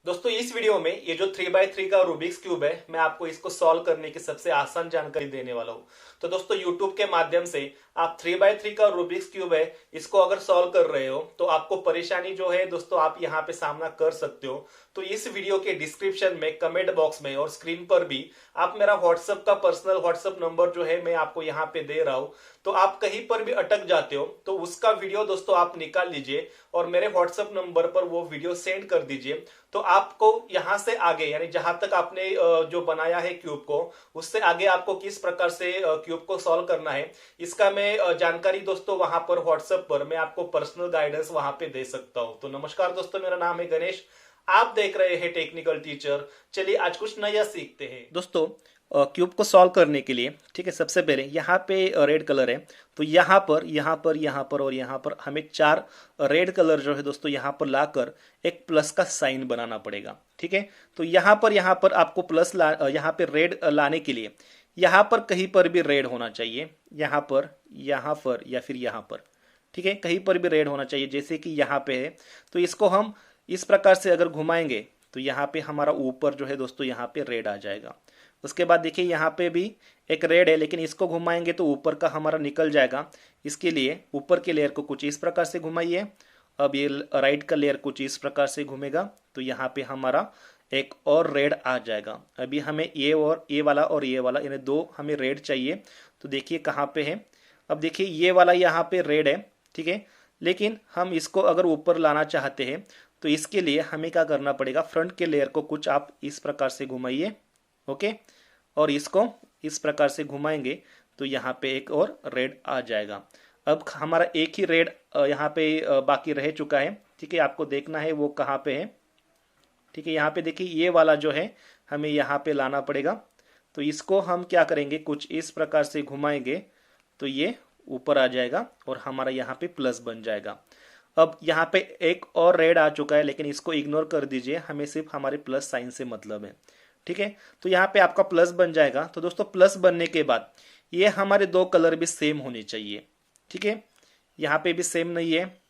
दोस्तों इस वीडियो में ये जो 3x3 का रूबिक्स क्यूब है, मैं आपको इसको सॉल्व करने की सबसे आसान जानकारी देने वाला हूँ। तो दोस्तों यूट्यूब के माध्यम से आप 3x3 का रूबिक्स क्यूब है, इसको अगर सॉल्व कर रहे हो तो आपको परेशानी जो है दोस्तों आप यहाँ पे सामना कर सकते हो। तो इस वीडियो के डिस्क्रिप्शन में, कमेंट बॉक्स में और स्क्रीन पर भी आप मेरा व्हाट्सएप का पर्सनल व्हाट्सएप नंबर जो है मैं आपको यहाँ पे दे रहा हूँ। तो आप कहीं पर भी अटक जाते हो तो उसका वीडियो दोस्तों आप निकाल लीजिए और मेरे व्हाट्सएप नंबर पर वो वीडियो सेंड कर दीजिए। तो आपको यहां से आगे यानी जहां तक आपने जो बनाया है क्यूब को, उससे आगे आपको किस प्रकार से क्यूब को सॉल्व करना है, इसका मैं जानकारी दोस्तों वहां पर व्हाट्सएप पर मैं आपको पर्सनल गाइडेंस वहां पे दे सकता हूं। तो नमस्कार दोस्तों, मेरा नाम है गणेश, आप देख रहे हैं टेक्निकल टीचर। चलिए आज कुछ नया सीखते हैं दोस्तों। क्यूब को सॉल्व करने के लिए, ठीक है, सबसे पहले यहाँ पे रेड कलर है, तो यहाँ पर यहाँ पर यहाँ पर और यहाँ पर हमें चार रेड कलर जो है दोस्तों यहाँ पर लाकर एक प्लस का साइन बनाना पड़ेगा। ठीक है, तो यहाँ पर आपको प्लस यहाँ पे रेड लाने के लिए यहाँ पर कहीं पर भी रेड होना चाहिए, यहाँ पर या फिर यहाँ पर। ठीक है, कहीं पर भी रेड होना चाहिए, जैसे कि यहाँ पे है। तो इसको हम इस प्रकार से अगर घुमाएंगे तो यहाँ पे हमारा ऊपर जो है दोस्तों यहाँ पे रेड आ जाएगा। उसके बाद देखिए यहाँ पे भी एक रेड है, लेकिन इसको घुमाएंगे तो ऊपर का हमारा निकल जाएगा। इसके लिए ऊपर के लेयर को कुछ इस प्रकार से घुमाइए। अब ये राइट का लेयर कुछ इस प्रकार से घूमेगा तो यहाँ पे हमारा एक और रेड आ जाएगा। अभी हमें ये और ये वाला और ये वाला यानी दो हमें रेड चाहिए। तो देखिए कहाँ पे है। अब देखिए ये वाला यहाँ पे रेड है, ठीक है, लेकिन हम इसको अगर ऊपर लाना चाहते हैं तो इसके लिए हमें क्या करना पड़ेगा, फ्रंट के लेयर को कुछ आप इस प्रकार से घुमाइए। ओके, और इसको इस प्रकार से घुमाएंगे तो यहाँ पे एक और रेड आ जाएगा। अब हमारा एक ही रेड यहाँ पे बाकी रह चुका है। ठीक है, आपको देखना है वो कहाँ पे है। ठीक है, यहाँ पे देखिए ये वाला जो है हमें यहाँ पे लाना पड़ेगा। तो इसको हम क्या करेंगे, कुछ इस प्रकार से घुमाएंगे तो ये ऊपर आ जाएगा और हमारा यहाँ पे प्लस बन जाएगा। अब यहाँ पे एक और रेड आ चुका है, लेकिन इसको इग्नोर कर दीजिए, हमें सिर्फ हमारे प्लस साइन से मतलब है। ठीक है, तो यहाँ पे आपका प्लस बन जाएगा। तो दोस्तों प्लस बनने के बाद ये हमारे दो कलर भी सेम होने चाहिए। ठीक है, यहाँ पे भी सेम नहीं है,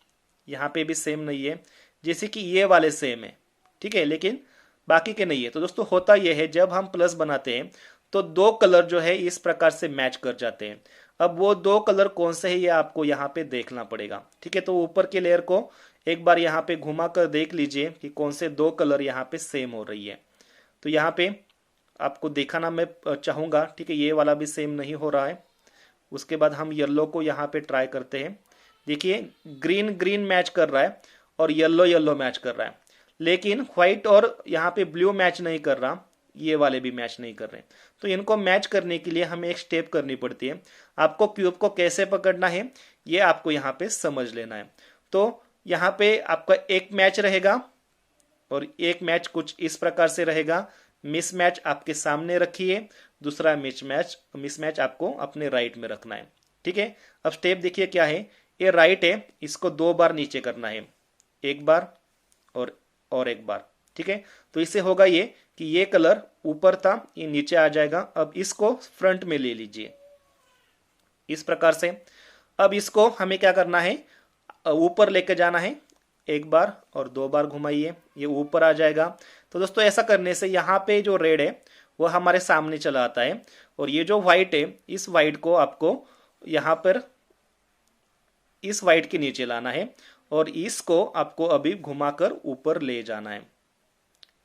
यहाँ पे भी सेम नहीं है, जैसे कि ये वाले सेम है। ठीक है, लेकिन बाकी के नहीं है। तो दोस्तों होता यह है, जब हम प्लस बनाते हैं तो दो कलर जो है इस प्रकार से मैच कर जाते हैं। अब वो दो कलर कौन से है ये आपको यहाँ पे देखना पड़ेगा। ठीक है, तो ऊपर के लेयर को एक बार यहाँ पे घुमा कर देख लीजिए कि कौन से दो कलर यहाँ पे सेम हो रही है। तो यहाँ पे आपको दिखाना मैं चाहूँगा। ठीक है, ये वाला भी सेम नहीं हो रहा है। उसके बाद हम येलो को यहाँ पे ट्राई करते हैं। देखिए ग्रीन ग्रीन मैच कर रहा है और येलो येलो मैच कर रहा है, लेकिन व्हाइट और यहाँ पे ब्लू मैच नहीं कर रहा, ये वाले भी मैच नहीं कर रहे। तो इनको मैच करने के लिए हमें एक स्टेप करनी पड़ती है। आपको क्यूब को कैसे पकड़ना है ये आपको यहाँ पे समझ लेना है। तो यहाँ पे आपका एक मैच रहेगा और एक मैच कुछ इस प्रकार से रहेगा। मिसमैच आपके सामने रखिए, दूसरा मिसमैच आपको अपने राइट में रखना है। ठीक है, अब स्टेप देखिए क्या है। ये राइट है, इसको दो बार नीचे करना है, एक बार और एक बार। ठीक है, तो इससे होगा ये कि ये कलर ऊपर था, ये नीचे आ जाएगा। अब इसको फ्रंट में ले लीजिए इस प्रकार से। अब इसको हमें क्या करना है, ऊपर लेके जाना है, एक बार और दो बार घुमाइए, ये ऊपर आ जाएगा। तो दोस्तों ऐसा करने से यहाँ पे जो रेड है वो हमारे सामने चला आता है, और ये जो व्हाइट है इस व्हाइट को आपको यहाँ पर इस व्हाइट के नीचे लाना है और इसको आपको अभी घुमाकर ऊपर ले जाना है।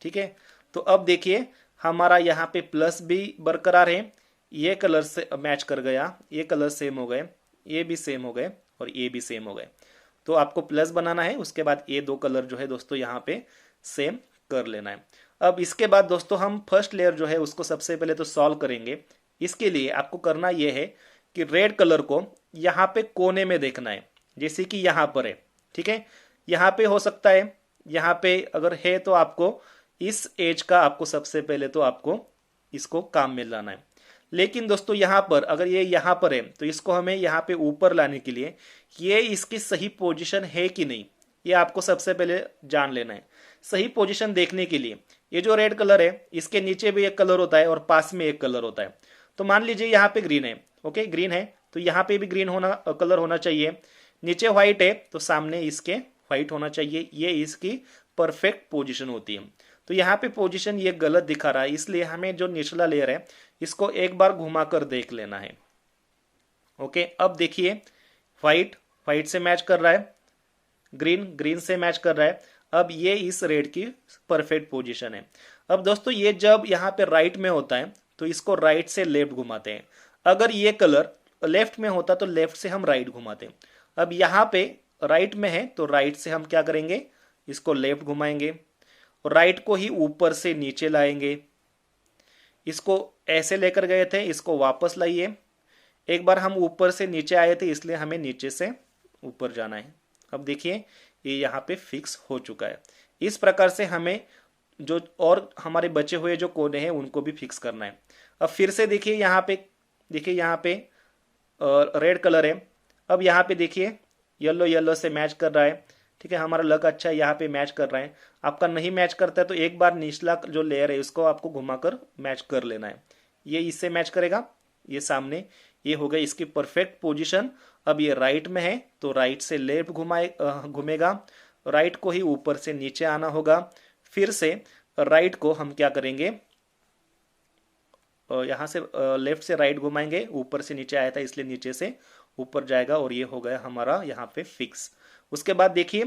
ठीक है, तो अब देखिए हमारा यहाँ पे प्लस भी बरकरार है, ये कलर से मैच कर गया, ये कलर सेम हो गए, ये भी सेम हो गए और ये भी सेम हो गए। तो आपको प्लस बनाना है, उसके बाद ये दो कलर जो है दोस्तों यहाँ पे सेम कर लेना है। अब इसके बाद दोस्तों हम फर्स्ट लेयर जो है उसको सबसे पहले तो सॉल्व करेंगे। इसके लिए आपको करना यह है कि रेड कलर को यहाँ पे कोने में देखना है, जैसे कि यहाँ पर है। ठीक है, यहाँ पे हो सकता है, यहाँ पे अगर है तो आपको इस एज का आपको सबसे पहले तो आपको इसको काम में लाना है। लेकिन दोस्तों यहाँ पर अगर ये यहाँ पर है तो इसको हमें यहाँ पे ऊपर लाने के लिए ये इसकी सही पोजीशन है कि नहीं ये आपको सबसे पहले जान लेना है। सही पोजीशन देखने के लिए ये जो रेड कलर है इसके नीचे भी एक कलर होता है और पास में एक कलर होता है। तो मान लीजिए यहाँ पे ग्रीन है, ओके ग्रीन है, तो यहाँ पे भी ग्रीन कलर होना चाहिए। नीचे व्हाइट है तो सामने इसके व्हाइट होना चाहिए, ये इसकी परफेक्ट पोजीशन होती है। तो यहाँ पे पोजीशन ये गलत दिखा रहा है, इसलिए हमें जो निचला लेयर है इसको एक बार घुमा कर देख लेना है। ओके, अब देखिए व्हाइट व्हाइट से मैच कर रहा है, ग्रीन ग्रीन से मैच कर रहा है। अब ये इस रेड की परफेक्ट पोजीशन है। अब दोस्तों ये जब यहाँ पे राइट में होता है तो इसको राइट से लेफ्ट घुमाते हैं। अगर ये कलर लेफ्ट में होता तो लेफ्ट से हम राइट घुमाते हैं। अब यहाँ पे राइट में है तो राइट से हम क्या करेंगे, इसको लेफ्ट घुमाएंगे और राइट को ही ऊपर से नीचे लाएंगे। इसको ऐसे लेकर गए थे, इसको वापस लाइए। एक बार हम ऊपर से नीचे आए थे इसलिए हमें नीचे से ऊपर जाना है। अब देखिए ये यहाँ पे फिक्स हो चुका है। इस प्रकार से हमें जो और हमारे बचे हुए जो कोने हैं उनको भी फिक्स करना है। अब फिर से देखिए यहाँ पे, देखिए यहाँ पे रेड कलर है। अब यहाँ पे देखिए येलो येलो से मैच कर रहा है। ठीक है, हमारा लक अच्छा है, यहाँ पे मैच कर रहा है। आपका नहीं मैच करता है तो एक बार निचला जो लेयर है उसको आपको घुमाकर मैच कर लेना है। ये इससे मैच करेगा, ये सामने, ये हो गई इसकी परफेक्ट पोजीशन। अब ये राइट में है तो राइट से लेफ्ट घूमेगा, राइट को ही ऊपर से नीचे आना होगा। फिर से राइट को हम क्या करेंगे, यहाँ से लेफ्ट से राइट घुमाएंगे, ऊपर से नीचे आया था इसलिए नीचे से ऊपर जाएगा और ये हो गया हमारा यहाँ पे फिक्स। उसके बाद देखिए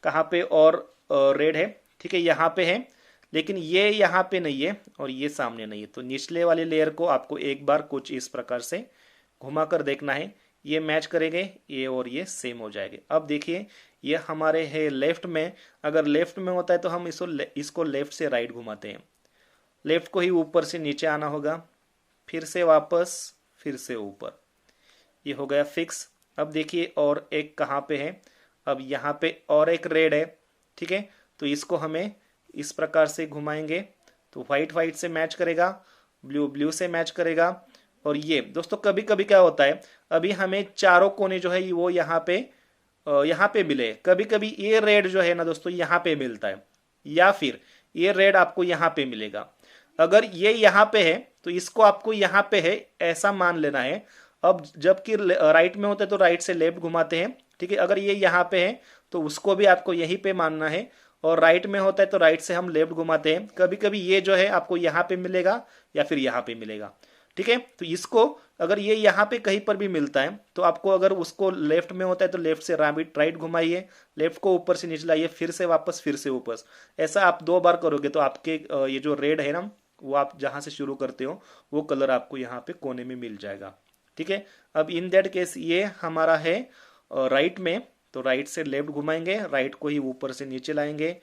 कहाँ पे और रेड है। ठीक है, यहाँ पे है लेकिन ये यहाँ पे नहीं है और ये सामने नहीं है। तो निचले वाले लेयर को आपको एक बार कुछ इस प्रकार से घुमा कर देखना है, ये मैच करेंगे, ये और ये सेम हो जाएंगे। अब देखिए ये हमारे है लेफ्ट में। अगर लेफ्ट में होता है तो हम इसको लेफ्ट से राइट घुमाते हैं। लेफ्ट को ही ऊपर से नीचे आना होगा, फिर से वापस, फिर से ऊपर, ये हो गया फिक्स। अब देखिए और एक कहाँ पे है, अब यहाँ पे और एक रेड है। ठीक है, तो इसको हमें इस प्रकार से घुमाएंगे तो व्हाइट व्हाइट से मैच करेगा, ब्लू ब्लू से मैच करेगा। और ये दोस्तों कभी कभी क्या होता है, अभी हमें चारों कोने जो है वो यहाँ पे मिले। कभी कभी ये रेड जो है ना दोस्तों यहाँ पे मिलता है, या फिर ये रेड आपको यहाँ पे मिलेगा। अगर ये यहाँ पे है तो इसको आपको यहाँ पे है ऐसा मान लेना है। अब जबकि राइट में होता है तो राइट से लेफ्ट घुमाते हैं। ठीक है, अगर ये यहाँ पे है तो उसको भी आपको यहीं पे मानना है, और राइट में होता है तो राइट से हम लेफ्ट घुमाते हैं। कभी कभी ये जो है आपको यहाँ पे मिलेगा या फिर यहाँ पे मिलेगा। ठीक है, तो इसको अगर ये यहाँ पे कहीं पर भी मिलता है तो आपको, अगर उसको लेफ्ट में होता है तो लेफ्ट से राइट घुमाइए, लेफ्ट को ऊपर से नीचे लाइए, फिर से वापस, फिर से ऊपर। ऐसा आप 2 बार करोगे तो आपके ये जो रेड है ना, वो आप जहां से शुरू करते हो वो कलर आपको यहाँ पे कोने में मिल जाएगा। ठीक है, अब इन दैट केस ये हमारा है राइट में, तो राइट से लेफ्ट घुमाएंगे, राइट को ही ऊपर से नीचे लाएंगे,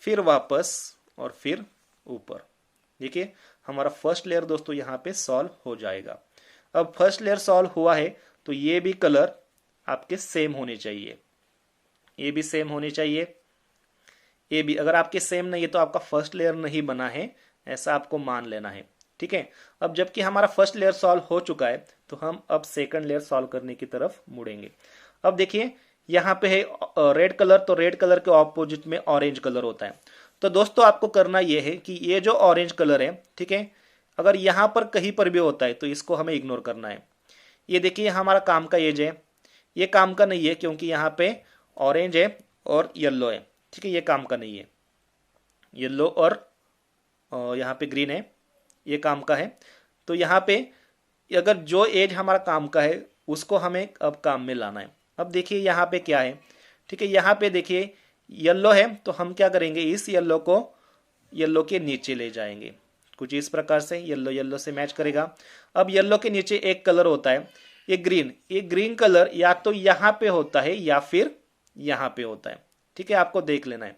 फिर वापस और फिर ऊपर। देखिए हमारा फर्स्ट लेयर दोस्तों यहाँ पे सॉल्व हो जाएगा। अब फर्स्ट लेयर सॉल्व हुआ है तो ये भी कलर आपके सेम होने चाहिए, ये भी सेम होने चाहिए, ये भी। अगर आपके सेम नहीं है तो आपका फर्स्ट लेयर नहीं बना है, ऐसा आपको मान लेना है। ठीक है, अब जबकि हमारा फर्स्ट लेयर सॉल्व हो चुका है तो हम अब सेकंड लेयर सॉल्व करने की तरफ मुड़ेंगे। अब देखिए यहाँ पे है रेड कलर, तो रेड कलर के ऑपोजिट में ऑरेंज कलर होता है। तो दोस्तों आपको करना यह है कि ये जो ऑरेंज कलर है, ठीक है, अगर यहाँ पर कहीं पर भी होता है तो इसको हमें इग्नोर करना है। ये देखिए हमारा काम का एज है, ये काम का नहीं है क्योंकि यहाँ पे ऑरेंज है और येलो है। ठीक है, ये काम का नहीं है, येलो और यहाँ पे ग्रीन है, ये काम का है। तो यहाँ पे अगर जो एज हमारा काम का है उसको हमें अब काम में लाना है। अब देखिए यहाँ पे क्या है, ठीक है, यहाँ पे देखिए येलो है तो हम क्या करेंगे, इस येलो को येलो के नीचे ले जाएंगे कुछ इस प्रकार से, येलो येलो से मैच करेगा। अब येलो के नीचे एक कलर होता है ये ग्रीन, ये ग्रीन कलर या तो यहाँ पे होता है या फिर यहाँ पे होता है। ठीक है, आपको देख लेना है।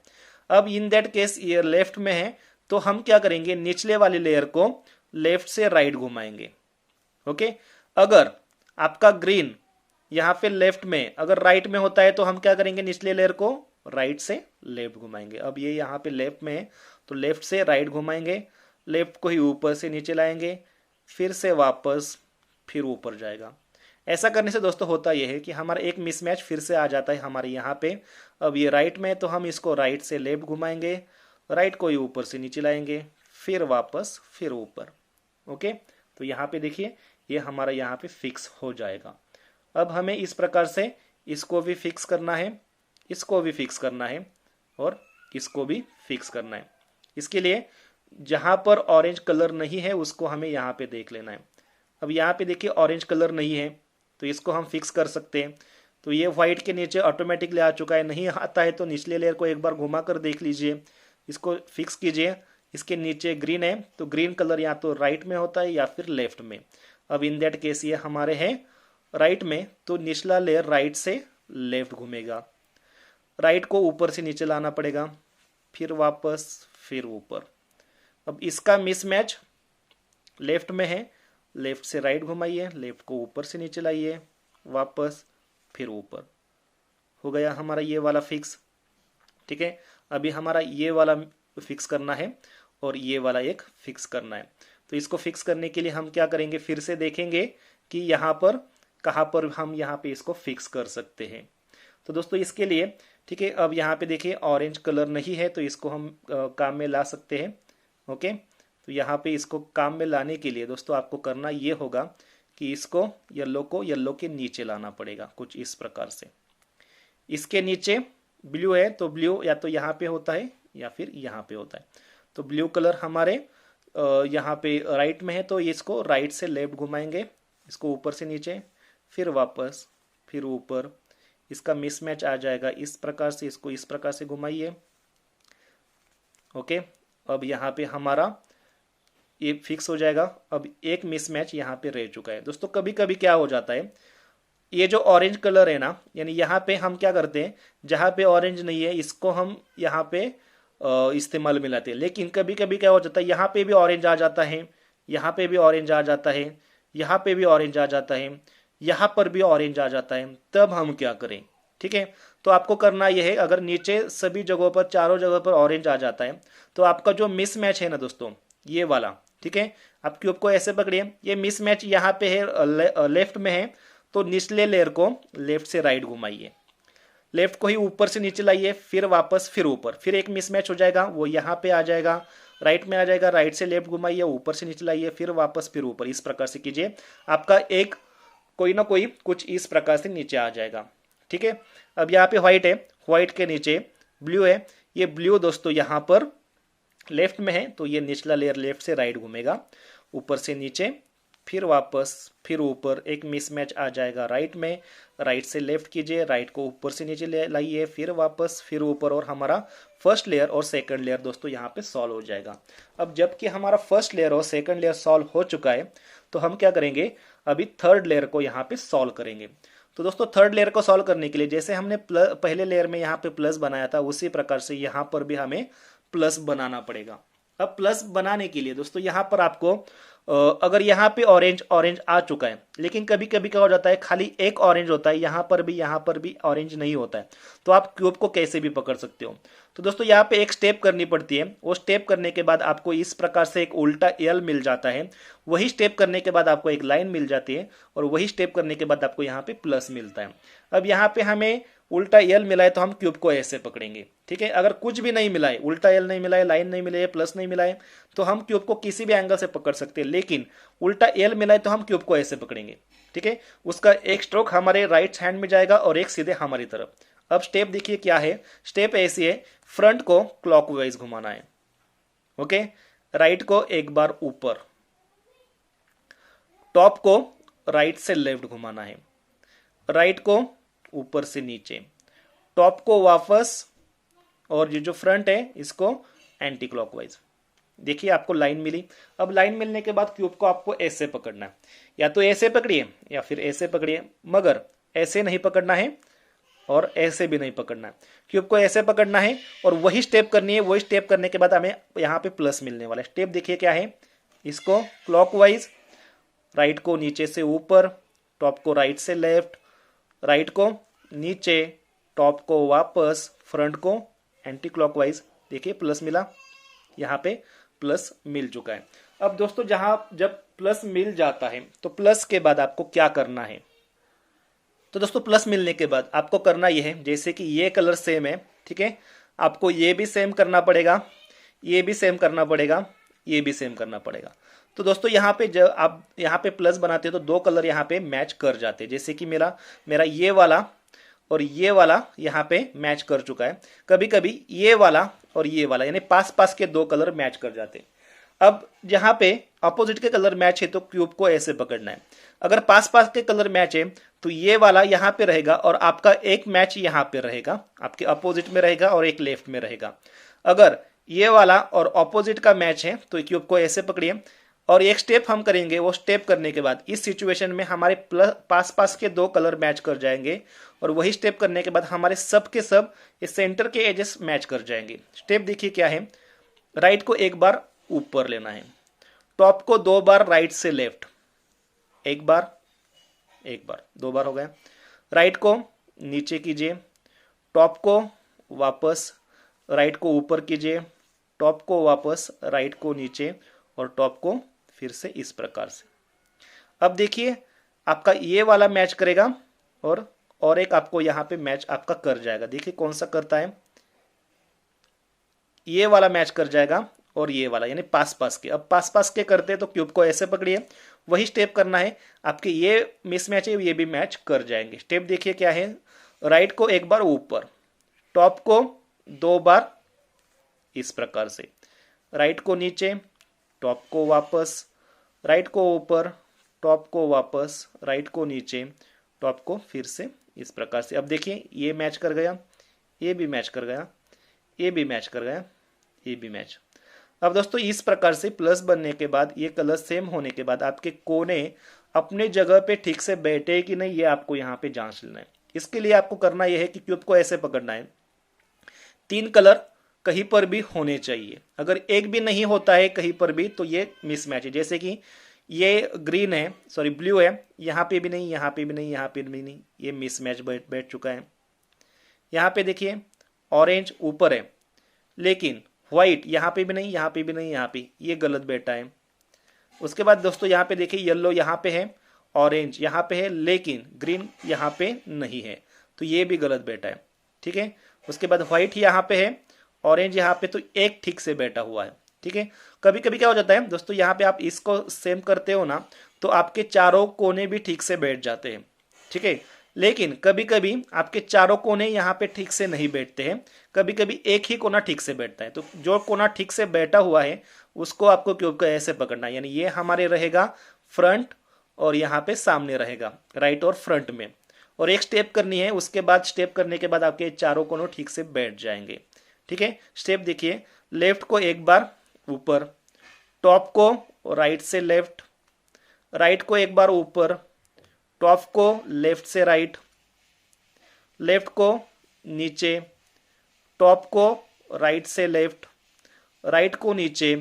अब इन दैट केस ये लेफ्ट में है तो हम क्या करेंगे, निचले वाले लेयर को लेफ्ट से राइट घुमाएंगे। ओके, अगर आपका ग्रीन यहाँ पे लेफ्ट में, अगर राइट में होता है तो हम क्या करेंगे, निचले लेयर को राइट से लेफ्ट घुमाएंगे। अब ये यहाँ पे लेफ्ट में है तो लेफ्ट से राइट घुमाएंगे, लेफ्ट को ही ऊपर से नीचे लाएंगे, फिर से वापस, फिर ऊपर जाएगा। ऐसा करने से दोस्तों होता यह है कि हमारा एक मिसमैच फिर से आ जाता है हमारे यहाँ पे। अब ये राइट में है तो हम इसको राइट से लेफ्ट घुमाएंगे, राइट को ही ऊपर से नीचे लाएंगे, फिर वापस, फिर ऊपर। ओके, तो यहाँ पे देखिए ये हमारा यहाँ पे फिक्स हो जाएगा। अब हमें इस प्रकार से इसको भी फिक्स करना है, इसको भी फिक्स करना है और इसको भी फिक्स करना है। इसके लिए जहां पर ऑरेंज कलर नहीं है उसको हमें यहाँ पे देख लेना है। अब यहाँ पे देखिए ऑरेंज कलर नहीं है तो इसको हम फिक्स कर सकते हैं। तो ये व्हाइट के नीचे ऑटोमेटिकली आ चुका है, नहीं आता है तो निचले लेयर को एक बार घुमा कर देख लीजिए, इसको फिक्स कीजिए। इसके नीचे ग्रीन है तो ग्रीन कलर या तो राइट में होता है या फिर लेफ्ट में। अब इन दैट केस ये हमारे हैं राइट में, तो निचला लेयर राइट से लेफ्ट घूमेगा, राइट को ऊपर से नीचे लाना पड़ेगा, फिर वापस फिर ऊपर। अब इसका मिसमैच लेफ्ट में है, लेफ्ट से राइट घुमाइए, लेफ्ट को ऊपर से नीचे लाइए, वापस फिर ऊपर। हो गया हमारा ये वाला फिक्स। ठीक है, अभी हमारा ये वाला फिक्स करना है और ये वाला एक फिक्स करना है। तो इसको फिक्स करने के लिए हम क्या करेंगे, फिर से देखेंगे कि यहाँ पर कहाँ पर हम यहाँ पे इसको फिक्स कर सकते हैं। तो दोस्तों इसके लिए ठीक है, अब यहाँ पे देखिए ऑरेंज कलर नहीं है तो इसको हम काम में ला सकते हैं। ओके, तो यहाँ पे इसको काम में लाने के लिए दोस्तों आपको करना ये होगा कि इसको येलो के नीचे लाना पड़ेगा, कुछ इस प्रकार से। इसके नीचे ब्लू है तो ब्लू या तो यहाँ पे होता है या फिर यहाँ पे होता है। तो ब्लू कलर हमारे यहाँ पे राइट में है तो इसको राइट से लेफ्ट घुमाएंगे, इसको ऊपर से नीचे, फिर वापस फिर ऊपर। इसका मिसमैच आ जाएगा इस प्रकार से, इसको इस प्रकार से घुमाइए। ओके, अब यहाँ पे हमारा ये फिक्स हो जाएगा। अब एक मिसमैच यहाँ पे रह चुका है। दोस्तों कभी कभी क्या हो जाता है, ये जो ऑरेंज कलर है ना, यानी यहाँ पे हम क्या करते हैं, जहाँ पे ऑरेंज नहीं है इसको हम यहाँ पे इस्तेमाल में लाते हैं। लेकिन कभी कभी क्या हो जाता है, यहाँ पे भी ऑरेंज आ जाता है, यहाँ पे भी ऑरेंज आ जाता है, यहाँ पे भी ऑरेंज आ जाता है, यहाँ पर भी ऑरेंज आ जाता है। तब हम क्या करें, ठीक है, तो आपको करना यह है, अगर नीचे सभी जगहों पर चारों जगह पर ऑरेंज आ जाता है तो आपका जो मिसमैच है ना दोस्तों ये वाला, ठीक है, आप क्यूब को ऐसे पकड़िए, ये मिसमैच यहाँ पे है लेफ्ट में है तो निचले लेयर को लेफ्ट से राइट घुमाइए, लेफ्ट को ही ऊपर से नीचे लाइए, फिर वापस फिर ऊपर, फिर एक मिसमैच हो जाएगा वो यहाँ पे आ जाएगा, राइट में आ जाएगा, राइट से लेफ्ट घुमाइए, ऊपर से नीचे लाइए, फिर वापस फिर ऊपर। इस प्रकार से कीजिए, आपका एक कोई ना कोई कुछ इस प्रकार से नीचे आ जाएगा। ठीक है, अब यहाँ पे व्हाइट है, व्हाइट के नीचे ब्लू है, ये ब्लू दोस्तों यहाँ पर लेफ्ट में है तो ये निचला लेयर लेफ्ट से राइट घूमेगा, ऊपर से नीचे, फिर वापस फिर ऊपर। एक मिसमैच आ जाएगा राइट में, राइट से लेफ्ट कीजिए, राइट को ऊपर से नीचे लाइए, फिर वापस फिर ऊपर, और हमारा फर्स्ट लेयर और सेकंड लेयर दोस्तों यहाँ पे सॉल्व हो जाएगा। अब जबकि हमारा फर्स्ट लेयर और सेकंड लेयर सॉल्व हो चुका है तो हम क्या करेंगे, अभी थर्ड लेयर को यहाँ पे सॉल्व करेंगे। तो दोस्तों थर्ड लेयर को सॉल्व करने के लिए जैसे हमने पहले लेयर में यहाँ पे प्लस बनाया था उसी प्रकार से यहाँ पर भी हमें प्लस बनाना पड़ेगा। अब प्लस बनाने के लिए दोस्तों यहाँ पर आपको अगर यहाँ पे ऑरेंज आ चुका है, लेकिन कभी कभी क्या हो जाता है खाली एक ऑरेंज होता है, यहाँ पर भी ऑरेंज नहीं होता है, तो आप क्यूब को कैसे भी पकड़ सकते हो। तो दोस्तों यहाँ पे एक स्टेप करनी पड़ती है, वो स्टेप करने के बाद आपको इस प्रकार से एक उल्टा एल मिल जाता है, वही स्टेप करने के बाद आपको एक लाइन मिल जाती है, और वही स्टेप करने के बाद आपको यहाँ पे प्लस मिलता है। अब यहाँ पे हमें उल्टा एल मिला है तो हम क्यूब को ऐसे पकड़ेंगे। ठीक है, अगर कुछ भी नहीं मिला है, उल्टा एल नहीं मिला है, लाइन नहीं मिला है, प्लस नहीं मिला है, तो हम क्यूब को किसी भी एंगल से पकड़ सकते हैं, लेकिन उल्टा एल मिला है तो हम क्यूब को ऐसे पकड़ेंगे। ठीक है, उसका एक स्ट्रोक हमारे राइट हैंड में जाएगा और एक सीधे हमारी तरफ। अब स्टेप देखिए क्या है, स्टेप ऐसी है, फ्रंट को क्लॉकवाइज घुमाना है। ओके, राइट को एक बार ऊपर, टॉप को राइट से लेफ्ट घुमाना है, राइट को ऊपर से नीचे, टॉप को वापस, और ये जो फ्रंट है इसको एंटी क्लॉकवाइज। देखिए आपको लाइन मिली। अब लाइन मिलने के बाद क्यूब को आपको ऐसे पकड़ना है, या तो ऐसे पकड़िए या फिर ऐसे पकड़िए, मगर ऐसे नहीं पकड़ना है और ऐसे भी नहीं पकड़ना है, क्यूब को ऐसे पकड़ना है और वही स्टेप करनी है। वही स्टेप करने के बाद हमें यहाँ पे प्लस मिलने वाला है। स्टेप देखिए क्या है, इसको क्लॉकवाइज, राइट को नीचे से ऊपर, टॉप को राइट से लेफ्ट, राइट को नीचे, टॉप को वापस, फ्रंट को एंटी क्लॉकवाइज। देखिए प्लस मिला, यहाँ पे प्लस मिल चुका है। अब दोस्तों जब प्लस मिल जाता है तो प्लस के बाद आपको क्या करना है, तो दोस्तों प्लस मिलने के बाद आपको करना यह है, जैसे कि ये कलर सेम है, ठीक है, आपको ये भी सेम करना पड़ेगा, ये भी सेम करना पड़ेगा, ये भी सेम करना पड़ेगा। तो दोस्तों यहाँ पे जब आप यहाँ पे प्लस बनाते हो तो दो कलर यहाँ पे मैच कर जाते हैं, जैसे कि मेरा ये वाला और ये वाला यहाँ पे मैच कर चुका है। कभी कभी ये वाला और ये वाला, यानी पास पास के दो कलर मैच कर जाते हैं। अब जहां पे अपोजिट के कलर मैच है तो क्यूब को ऐसे पकड़ना है। अगर पास पास के कलर मैच है तो ये वाला यहां पे रहेगा और आपका एक मैच यहां पे रहेगा, आपके अपोजिट में रहेगा और एक लेफ्ट में रहेगा। अगर ये वाला और अपोजिट का मैच है तो क्यूब को ऐसे पकड़िए और एक स्टेप हम करेंगे। वो स्टेप करने के बाद इस सिचुएशन में हमारे पास पास के दो कलर मैच कर जाएंगे और वही स्टेप करने के बाद हमारे सब के सब इस सेंटर के एजेस मैच कर जाएंगे। स्टेप देखिए क्या है, राइट को एक बार ऊपर लेना है, टॉप को दो बार राइट से लेफ्ट, एक बार दो बार हो गया। राइट को नीचे कीजिए, टॉप को वापस राइट को ऊपर कीजिए, टॉप को वापस राइट को नीचे और टॉप को फिर से इस प्रकार से। अब देखिए आपका ये वाला मैच करेगा और एक आपको यहां पे मैच आपका कर जाएगा। देखिए कौन सा करता है, ये वाला मैच कर जाएगा और ये वाला, यानी पास पास के। अब पास पास के करते हैं तो क्यूब को ऐसे पकड़िए, वही स्टेप करना है। आपके ये मिस मैच है, ये भी मैच कर जाएंगे। स्टेप देखिए क्या है, राइट को एक बार ऊपर, टॉप को दो बार इस प्रकार से, राइट को नीचे, टॉप को वापस, राइट को ऊपर, टॉप को वापस, राइट को नीचे, टॉप को फिर से इस प्रकार से। अब देखिए ये मैच कर गया, ये भी मैच कर गया, ये भी मैच कर गया, ये भी मैच। अब दोस्तों इस प्रकार से प्लस बनने के बाद, ये कलर सेम होने के बाद आपके कोने अपने जगह पे ठीक से बैठे कि नहीं, ये आपको यहाँ पे जांच लेना है। इसके लिए आपको करना यह है कि क्यूब को ऐसे पकड़ना है, तीन कलर कहीं पर भी होने चाहिए। अगर एक भी नहीं होता है कहीं पर भी तो ये मिसमैच है। जैसे कि ये ग्रीन है, सॉरी ब्लू है, यहाँ पे भी नहीं, यहाँ पे भी नहीं, यहाँ पे भी नहीं, ये मिसमैच बैठ चुका है। यहाँ पे देखिए ऑरेंज ऊपर है लेकिन व्हाइट यहाँ पे भी नहीं, यहाँ पे भी नहीं, यहाँ पे, ये गलत बैठा है। उसके बाद दोस्तों यहाँ पे देखिए येलो यहाँ पे है, ऑरेंज यहाँ पे है लेकिन ग्रीन यहाँ पे नहीं है, तो ये भी गलत बैठा है। ठीक है, उसके बाद व्हाइट यहाँ पे है, ऑरेंज यहाँ पे, तो एक ठीक से बैठा हुआ है। ठीक है, कभी कभी क्या हो जाता है दोस्तों, यहाँ पे आप इसको सेम करते हो ना तो आपके चारों कोने भी ठीक से बैठ जाते हैं। ठीक है, लेकिन कभी कभी आपके चारों कोने यहाँ पे ठीक से नहीं बैठते हैं, कभी कभी एक ही कोना ठीक से बैठता है। तो जो कोना ठीक से बैठा हुआ है उसको आपको क्यूब को ऐसे पकड़ना है, यानी ये हमारे रहेगा फ्रंट और यहाँ पे सामने रहेगा राइट और फ्रंट में। और एक स्टेप करनी है, उसके बाद स्टेप करने के बाद आपके चारों कोनों ठीक से बैठ जाएंगे। ठीक है, स्टेप देखिए, लेफ्ट को एक बार ऊपर, टॉप को राइट से लेफ्ट, राइट को एक बार ऊपर, टॉप को लेफ्ट से राइट, लेफ्ट को नीचे, टॉप को राइट से लेफ्ट, राइट को नीचे,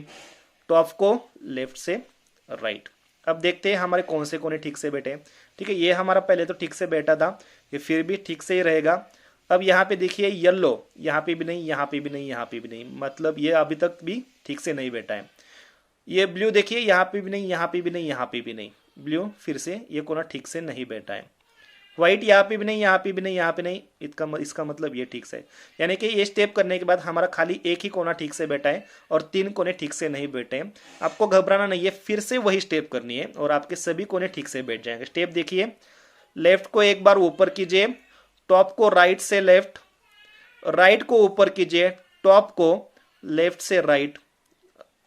टॉप को लेफ्ट से राइट। अब देखते हैं हमारे कौन से कोने ठीक से बैठे। ठीक है, ये हमारा पहले तो ठीक से बैठा था, ये फिर भी ठीक से ही रहेगा। अब यहाँ पे देखिए येलो, यहाँ पे भी नहीं, यहाँ पे भी नहीं, यहाँ पे भी नहीं, मतलब ये अभी तक भी ठीक से नहीं बैठा है। ये ब्लू देखिए, यहाँ पे भी नहीं, यहाँ पे भी नहीं, यहाँ पे भी नहीं, ब्लू फिर से ये कोना ठीक से नहीं बैठा है। व्हाइट यहाँ पे भी नहीं, यहाँ पे भी नहीं, यहाँ पे नहीं, इसका मतलब ये ठीक से, यानी कि ये स्टेप करने के बाद हमारा खाली एक ही कोना ठीक से बैठा है और तीन कोने ठीक से नहीं बैठे हैं। आपको घबराना नहीं है, फिर से वही स्टेप करनी है और आपके सभी कोने ठीक से बैठ जाएंगे। स्टेप देखिए, लेफ्ट को एक बार ऊपर कीजिए, टॉप को राइट से लेफ्ट, राइट को ऊपर कीजिए, टॉप को लेफ्ट से राइट,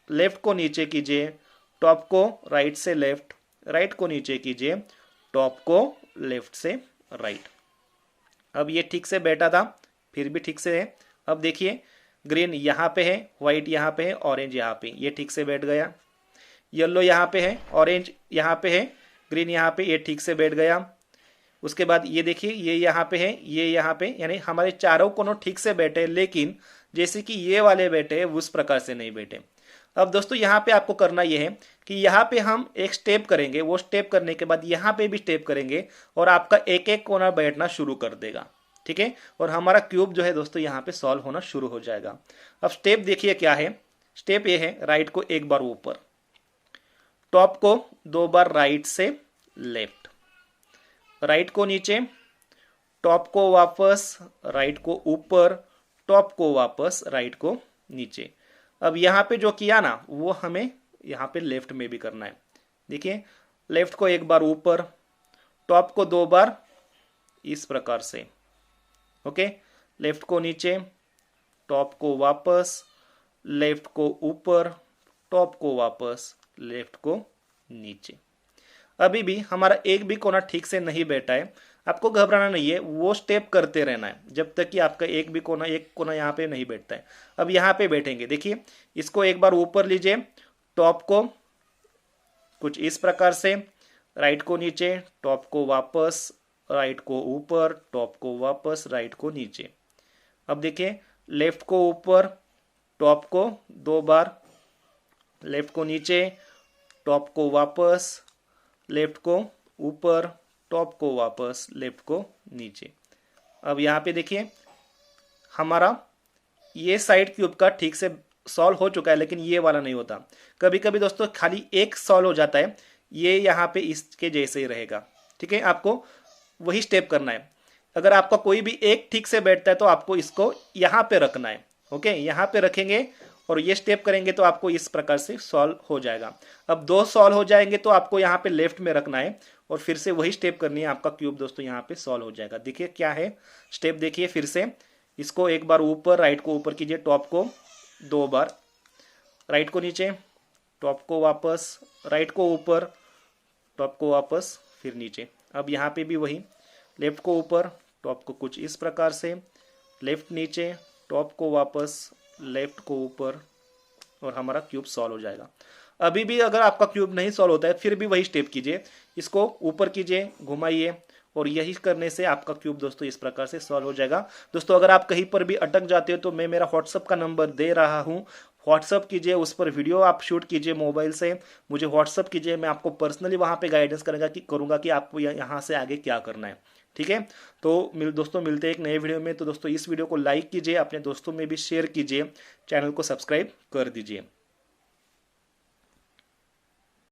लेफ्ट को नीचे कीजिए, टॉप को राइट से लेफ्ट, राइट को नीचे कीजिए, टॉप को लेफ्ट से राइट। अब ये ठीक से बैठा था, फिर भी ठीक से है। अब देखिए ग्रीन यहाँ पे है, व्हाइट यहाँ पे है, ऑरेंज यहाँ पे, ये ठीक से बैठ गया। येलो यहाँ पे है, ऑरेंज यहाँ पे है, ग्रीन यहाँ पे, ये ठीक से बैठ गया। उसके बाद ये देखिए ये यहाँ पे है, ये यहाँ पे, यानी हमारे चारों कोनों ठीक से बैठे, लेकिन जैसे कि ये वाले बैठे उस प्रकार से नहीं बैठे। अब दोस्तों यहाँ पे आपको करना यह है कि यहाँ पे हम एक स्टेप करेंगे, वो स्टेप करने के बाद यहाँ पे भी स्टेप करेंगे और आपका एक एक कोना बैठना शुरू कर देगा। ठीक है, और हमारा क्यूब जो है दोस्तों यहाँ पे सॉल्व होना शुरू हो जाएगा। अब स्टेप देखिए क्या है, स्टेप ये है, राइट को एक बार ऊपर, टॉप को दो बार राइट से लेफ्ट, राइट को नीचे, टॉप को वापस राइट को ऊपर, टॉप को वापस राइट को नीचे। अब यहाँ पे जो किया ना वो हमें यहाँ पे लेफ्ट में भी करना है। देखिए लेफ्ट को एक बार ऊपर, टॉप को दो बार इस प्रकार से, ओके, लेफ्ट को नीचे, टॉप को वापस, लेफ्ट को ऊपर, टॉप को वापस, लेफ्ट को नीचे। अभी भी हमारा एक भी कोना ठीक से नहीं बैठा है, आपको घबराना नहीं है, वो स्टेप करते रहना है जब तक कि आपका एक कोना यहाँ पे नहीं बैठता है। अब यहाँ पे बैठेंगे, देखिए इसको एक बार ऊपर लीजिए, टॉप को कुछ इस प्रकार से, राइट को नीचे, टॉप को वापस, राइट को ऊपर, टॉप को वापस, राइट को नीचे। अब देखिए लेफ्ट को ऊपर, टॉप को 2 बार, लेफ्ट को नीचे, टॉप को वापस, लेफ्ट को ऊपर, टॉप को वापस, लेफ्ट को नीचे। अब यहाँ पे देखिए हमारा ये साइड क्यूब का ठीक से सॉल्व हो चुका है, लेकिन ये वाला नहीं होता। कभी कभी दोस्तों खाली एक सॉल्व हो जाता है, ये यहाँ पे इसके जैसे ही रहेगा। ठीक है, आपको वही स्टेप करना है। अगर आपका कोई भी एक ठीक से बैठता है तो आपको इसको यहाँ पे रखना है। ओके, यहाँ पे रखेंगे और ये स्टेप करेंगे तो आपको इस प्रकार से सॉल्व हो जाएगा। अब 2 सॉल्व हो जाएंगे तो आपको यहाँ पे लेफ्ट में रखना है और फिर से वही स्टेप करनी है, आपका क्यूब दोस्तों यहाँ पे सॉल्व हो जाएगा। देखिए क्या है स्टेप, देखिए फिर से इसको एक बार ऊपर, राइट को ऊपर कीजिए, टॉप को 2 बार, राइट को नीचे, टॉप को वापस, राइट को ऊपर, टॉप को वापस, फिर नीचे। अब यहाँ पे भी वही, लेफ्ट को ऊपर, टॉप को कुछ इस प्रकार से, लेफ्ट नीचे, टॉप को वापस, लेफ्ट को ऊपर, और हमारा क्यूब सॉल्व हो जाएगा। अभी भी अगर आपका क्यूब नहीं सॉल्व होता है फिर भी वही स्टेप कीजिए, इसको ऊपर कीजिए, घुमाइए, और यही करने से आपका क्यूब दोस्तों इस प्रकार से सॉल्व हो जाएगा। दोस्तों अगर आप कहीं पर भी अटक जाते हो तो मैं मेरा व्हाट्सअप का नंबर दे रहा हूँ, व्हाट्सअप कीजिए, उस पर वीडियो आप शूट कीजिए मोबाइल से, मुझे व्हाट्सअप कीजिए, मैं आपको पर्सनली वहाँ पे गाइडेंस करूँगा कि आपको यहाँ से आगे क्या करना है। ठीक है, तो दोस्तों मिलते हैं एक नए वीडियो में। तो दोस्तों इस वीडियो को लाइक कीजिए, अपने दोस्तों में भी शेयर कीजिए, चैनल को सब्सक्राइब कर दीजिए।